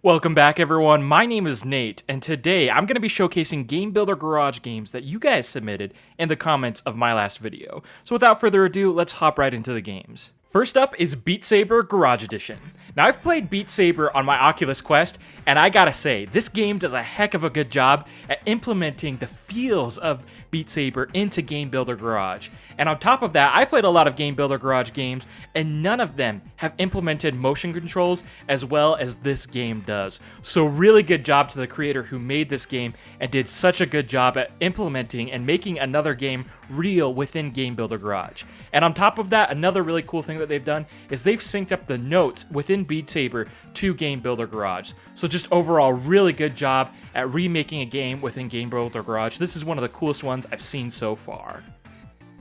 Welcome back, everyone. My name is Nate, and today I'm going to be showcasing Game Builder Garage games that you guys submitted in the comments of my last video. So without further ado, let's hop right into the games. First up is Beat Saber Garage Edition. Now, I've played Beat Saber on my Oculus Quest, and I gotta say, this game does a heck of a good job at implementing the feels of Beat Saber into Game Builder Garage. And on top of that, I've played a lot of Game Builder Garage games, and none of them have implemented motion controls as well as this game does. So really good job to the creator who made this game and did such a good job at implementing and making another game real within Game Builder Garage. And on top of that, another really cool thing that they've done is they've synced up the notes within Beat Saber to Game Builder Garage. So just overall, really good job at remaking a game within Game Builder Garage. This is one of the coolest ones I've seen so far.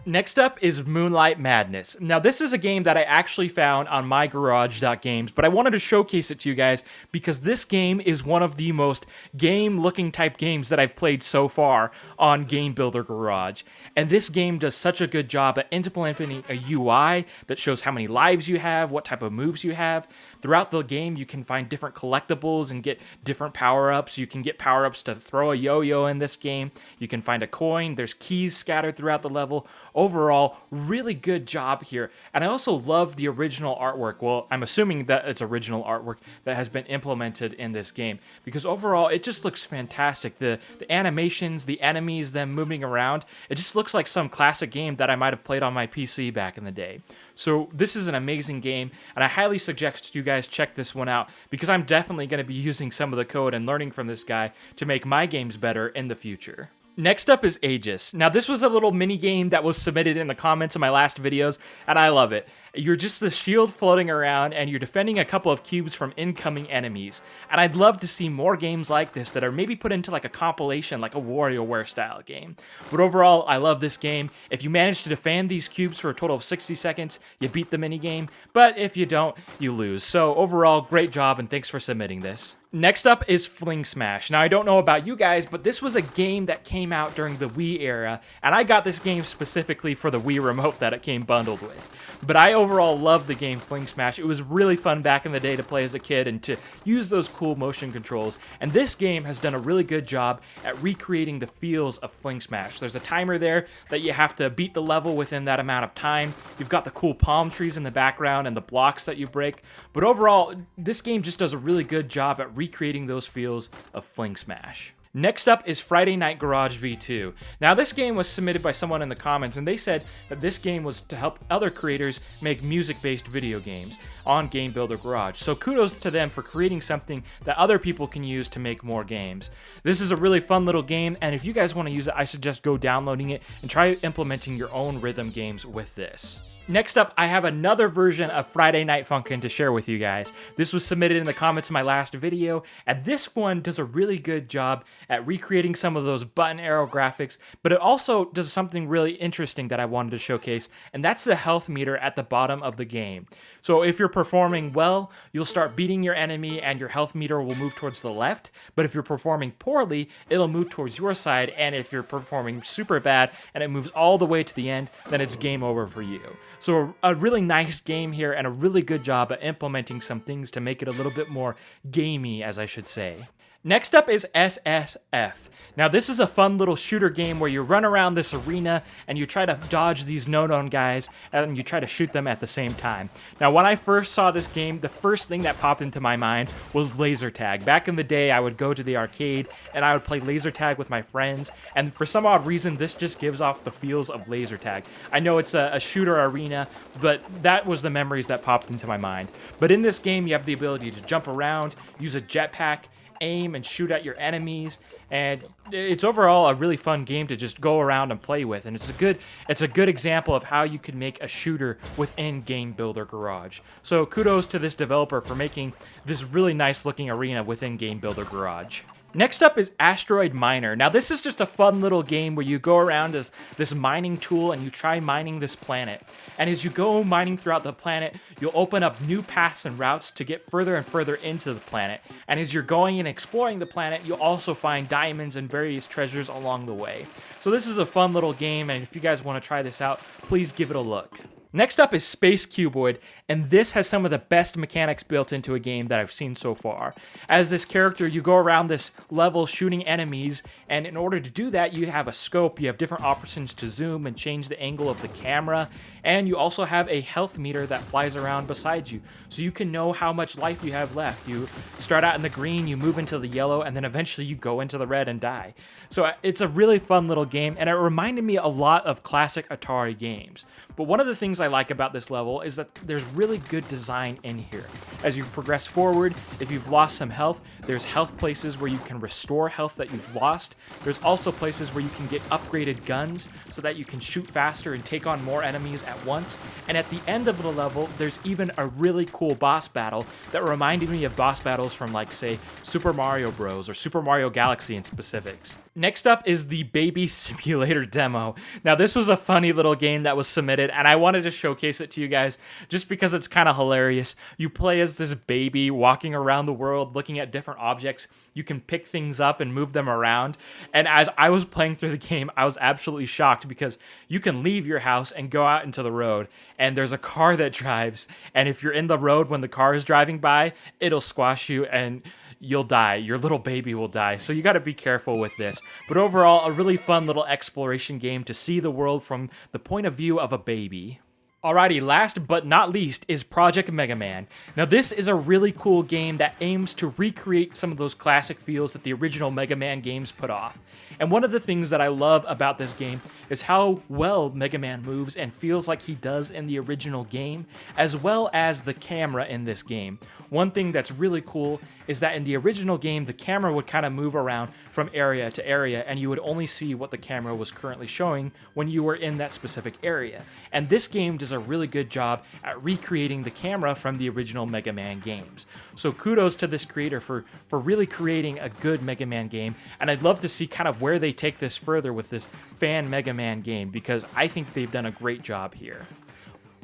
Next up is Moonlight Madness. Now, this is a game that I actually found on mygarage.games, but I wanted to showcase it to you guys because this game is one of the most game-looking type games that I've played so far on Game Builder Garage. And this game does such a good job at implementing a UI that shows how many lives you have, what type of moves you have. Throughout the game, you can find different collectibles and get different power-ups. You can get power-ups to throw a yo-yo in this game. You can find a coin. There's keys scattered throughout the level. Overall, really good job here. And I also love the original artwork. Well, I'm assuming that it's original artwork that has been implemented in this game because overall, it just looks fantastic. The animations, the enemies, them moving around, it just looks like some classic game that I might have played on my PC back in the day. So this is an amazing game, and I highly suggest you guys check this one out because I'm definitely going to be using some of the code and learning from this guy to make my games better in the future. Next up is Aegis. Now, this was a little mini game that was submitted in the comments of my last videos, and I love it. You're just the shield floating around, and you're defending a couple of cubes from incoming enemies. And I'd love to see more games like this that are maybe put into like a compilation, like a WarioWare style game. But overall, I love this game. If you manage to defend these cubes for a total of 60 seconds, you beat the mini game. But if you don't, you lose. So overall, great job, and thanks for submitting this. Next up is Fling Smash. Now, I don't know about you guys, but this was a game that came out during the Wii era, and I got this game specifically for the Wii remote that it came bundled with. But I overall love the game Fling Smash. It was really fun back in the day to play as a kid and to use those cool motion controls. And this game has done a really good job at recreating the feels of Fling Smash. There's a timer there that you have to beat the level within that amount of time. You've got the cool palm trees in the background and the blocks that you break. But overall, this game just does a really good job at recreating those feels of Fling Smash. Next up is Friday Night Garage V2. Now, this game was submitted by someone in the comments, and they said that this game was to help other creators make music-based video games on Game Builder Garage. So kudos to them for creating something that other people can use to make more games. This is a really fun little game, and if you guys want to use it, I suggest go downloading it and try implementing your own rhythm games with this. Next up, I have another version of Friday Night Funkin' to share with you guys. This was submitted in the comments of my last video, and this one does a really good job at recreating some of those button arrow graphics, but it also does something really interesting that I wanted to showcase, and that's the health meter at the bottom of the game. So if you're performing well, you'll start beating your enemy and your health meter will move towards the left, but if you're performing poorly, it'll move towards your side, and if you're performing super bad and it moves all the way to the end, then it's game over for you. So a really nice game here and a really good job at implementing some things to make it a little bit more gamey, as I should say. Next up is SSF. Now, this is a fun little shooter game where you run around this arena and you try to dodge these no-known guys and you try to shoot them at the same time. Now, when I first saw this game, the first thing that popped into my mind was laser tag. Back in the day, I would go to the arcade and I would play laser tag with my friends, and for some odd reason, this just gives off the feels of laser tag. I know it's a shooter arena, but that was the memories that popped into my mind. But in this game, you have the ability to jump around, use a jetpack, aim and shoot at your enemies, and it's overall a really fun game to just go around and play with, and it's a good example of how you can make a shooter within Game Builder Garage. So kudos to this developer for making this really nice looking arena within Game Builder Garage. Next up is Asteroid Miner. Now, this is just a fun little game where you go around as this mining tool and you try mining this planet. And as you go mining throughout the planet, you'll open up new paths and routes to get further and further into the planet. And as you're going and exploring the planet, you'll also find diamonds and various treasures along the way. So this is a fun little game, and if you guys want to try this out, please give it a look. Next up is Space Cuboid, and this has some of the best mechanics built into a game that I've seen so far. As this character, you go around this level shooting enemies, and in order to do that, you have a scope, you have different options to zoom and change the angle of the camera, and you also have a health meter that flies around beside you, so you can know how much life you have left. You start out in the green, you move into the yellow, and then eventually you go into the red and die. So it's a really fun little game, and it reminded me a lot of classic Atari games. But one of the things I like about this level is that there's really good design in here. As you progress forward, if you've lost some health, there's health places where you can restore health that you've lost. There's also places where you can get upgraded guns so that you can shoot faster and take on more enemies at once. And at the end of the level, there's even a really cool boss battle that reminded me of boss battles from, like, say, Super Mario Bros. Or Super Mario Galaxy in specifics. Next up is the Baby Simulator demo. Now, this was a funny little game that was submitted, and I wanted to showcase it to you guys just because it's kind of hilarious. You play as this baby walking around the world looking at different objects. You can pick things up and move them around. And as I was playing through the game, I was absolutely shocked because you can leave your house and go out into the road, and there's a car that drives, and if you're in the road when the car is driving by, it'll squash you and you'll die. Your little baby will die. So you got to be careful with this. But overall, a really fun little exploration game to see the world from the point of view of a baby. Alrighty, last but not least is Project Mega Man. Now this is a really cool game that aims to recreate some of those classic feels that the original Mega Man games put off. And one of the things that I love about this game is how well Mega Man moves and feels like he does in the original game, as well as the camera in this game. One thing that's really cool is that in the original game, the camera would kind of move around from area to area, and you would only see what the camera was currently showing when you were in that specific area. And this game does a really good job at recreating the camera from the original Mega Man games. So kudos to this creator for really creating a good Mega Man game, and I'd love to see kind of where they take this further with this fan Mega Man game, because I think they've done a great job here.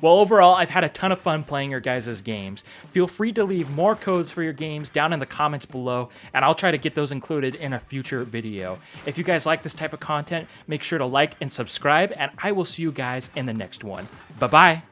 Well, overall, I've had a ton of fun playing your guys' games. Feel free to leave more codes for your games down in the comments below, and I'll try to get those included in a future video. If you guys like this type of content, make sure to like and subscribe, and I will see you guys in the next one. Bye-bye!